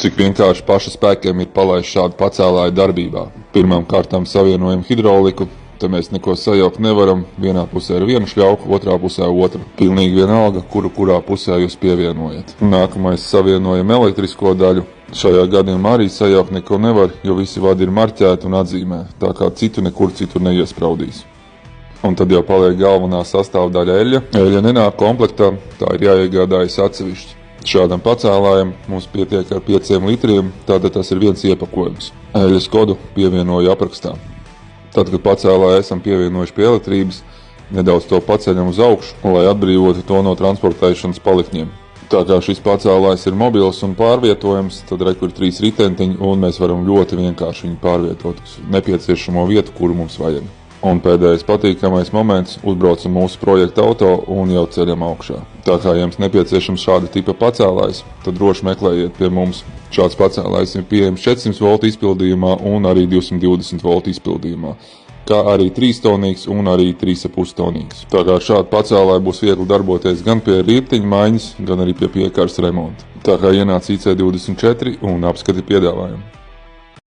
Cik vienkārši paša spēkiem ir palaist šādu pacēlāju darbībā. Pirmām kārtām savienojam hidrauliku, te mēs neko sajaukt nevaram. Vienā pusē ir viena šļauka, otrā pusē otra. Pilnīgi vienalga, kurā pusē jūs pievienojat. Nākamais savienojam elektrisko daļu. Šajā gadījumā arī sajaukt neko nevar, jo visi vadi ir marķēti un atzīmē, tā kā citu nekur citur neiespraudīs. Un tad jau paliek galvenā sastāvdaļa eļļa. Eļļa nenāk komplektā, tā ir jāiegādājas atsevišķi. Šādam pacēlājam mums pietiek ar 5 litriem, tātad tas ir viens iepakojums. Eļļas kodu pievienoju aprakstā. Tad, kad pacēlāju esam pievienojuši pie elektrības, nedaudz to paceļam uz augšu, lai atbrīvotu to no transportēšanas palikņiem. Tā kā šis pacēlājs ir mobils un pārvietojams, tad rekur ir 3 ritentiņi un mēs varam ļoti vienkārši viņu pārvietot uz nepieciešamo vietu, kuru mums vajag. Un pēdējais patīkamais moments – uzbraucam mūsu projekta auto un jau ceļam augšā. Tā kā jums nepieciešams šāda tipa pacēlājs, tad droši meklējiet pie mums. Šāds pacēlājs ir pieejams 400 voltu izpildījumā un arī 220 voltu izpildījumā, kā arī 3-tonīgs un arī 3,5 tonīgs. Tā kā šādi pacēlāji būs viegli darboties gan pie rieptiņu maiņas, gan arī pie piekaras remonta. Tā kā ienāc IC24 un apskati piedāvājumu.